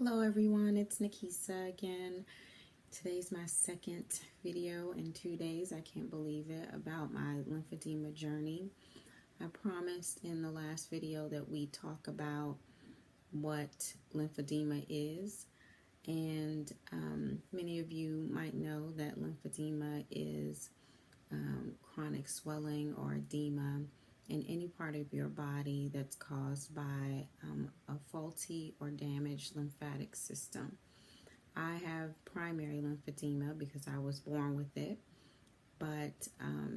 Hello everyone, it's Nikisa again. Today's my second video in 2 days. I can't believe it, about my lymphedema journey. I promised in the last video that we talk about what lymphedema is, and many of you might know that lymphedema is chronic swelling or edema in any part of your body that's caused by a faulty or damaged lymphatic system. I have primary lymphedema because I was born with it, but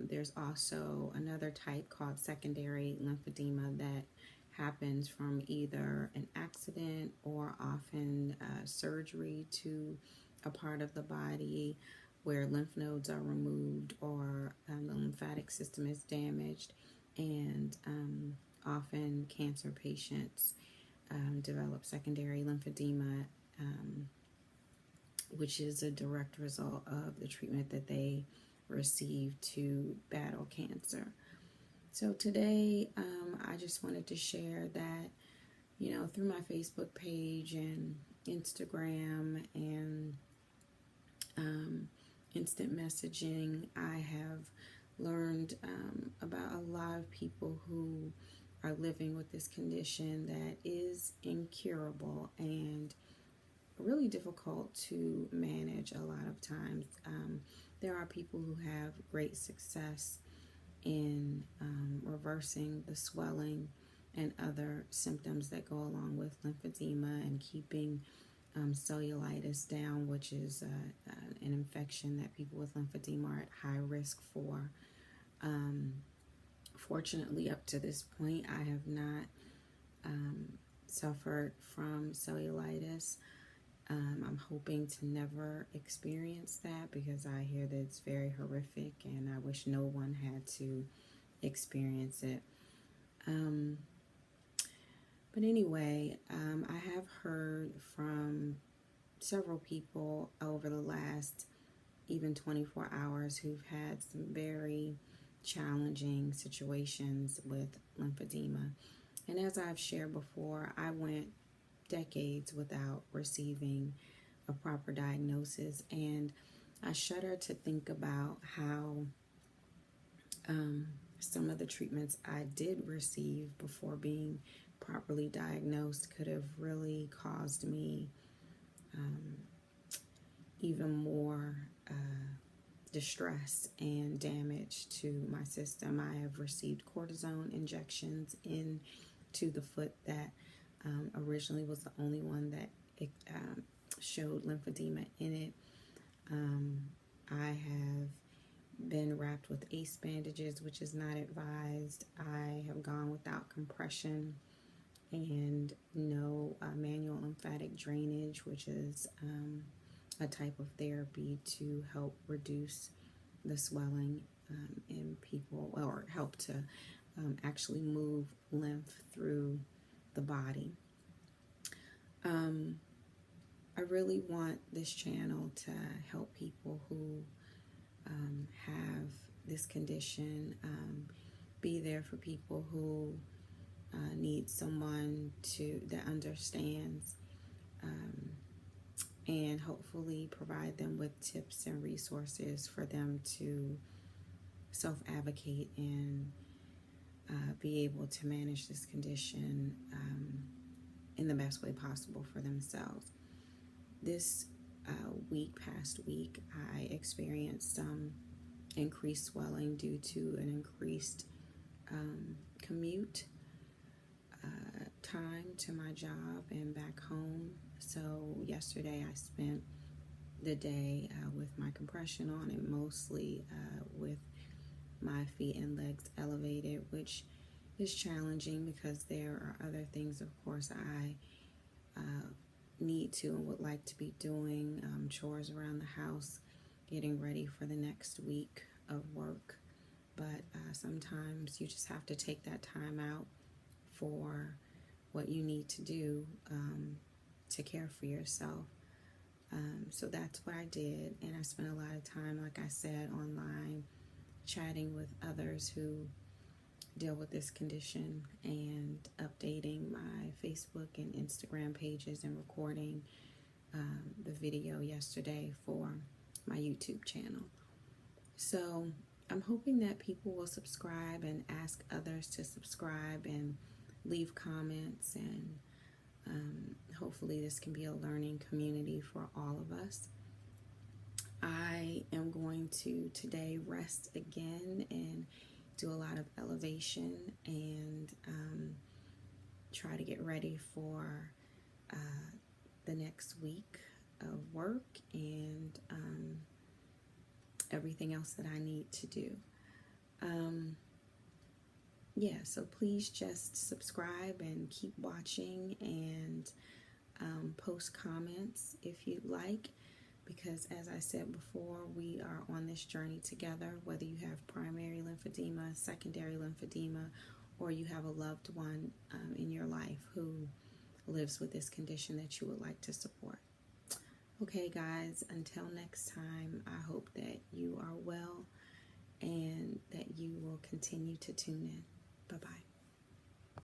there's also another type called secondary lymphedema that happens from either an accident or often surgery to a part of the body where lymph nodes are removed or the lymphatic system is damaged, and often cancer patients develop secondary lymphedema, which is a direct result of the treatment that they receive to battle cancer. So today I just wanted to share that, through my Facebook page and Instagram and instant messaging, I have learned about a lot of people who are living with this condition that is incurable and really difficult to manage a lot of times. There are people who have great success in reversing the swelling and other symptoms that go along with lymphedema and keeping cellulitis down, which is an infection that people with lymphedema are at high risk for. Fortunately, up to this point, I have not suffered from cellulitis. I'm hoping to never experience that because I hear that it's very horrific and I wish no one had to experience it. But anyway, I have heard from several people over the last even 24 hours who've had some very challenging situations with lymphedema. And as I've shared before, I went decades without receiving a proper diagnosis, and I shudder to think about how some of the treatments I did receive before being properly diagnosed could have really caused me even more distress and damage to my system. I have received cortisone injections into the foot that originally was the only one that showed lymphedema in it. I have been wrapped with ACE bandages, which is not advised. I have gone without compression and no manual lymphatic drainage, which is a type of therapy to help reduce the swelling in people, or help to actually move lymph through the body. I really want this channel to help people who have this condition, be there for people who need someone that understands, and hopefully provide them with tips and resources for them to self-advocate and be able to manage this condition in the best way possible for themselves. This past week, I experienced some increased swelling due to an increased commute time to my job and back home. So yesterday I spent the day with my compression on, and mostly with my feet and legs elevated, which is challenging because there are other things, of course, I need to and would like to be doing, chores around the house, getting ready for the next week of work. But sometimes you just have to take that time out for what you need to do to care for yourself. So that's what I did, and I spent a lot of time, like I said, online, chatting with others who deal with this condition, and updating my Facebook and Instagram pages and recording the video yesterday for my YouTube channel. So I'm hoping that people will subscribe and ask others to subscribe and leave comments, and hopefully this can be a learning community for all of us. I am going to today rest again and do a lot of elevation and try to get ready for the next week of work and everything else that I need to do. Yeah, so please just subscribe and keep watching, and post comments if you'd like, because as I said before, we are on this journey together, whether you have primary lymphedema, secondary lymphedema, or you have a loved one in your life who lives with this condition that you would like to support. Okay, guys, until next time, I hope that you are well and that you will continue to tune in. Bye-bye.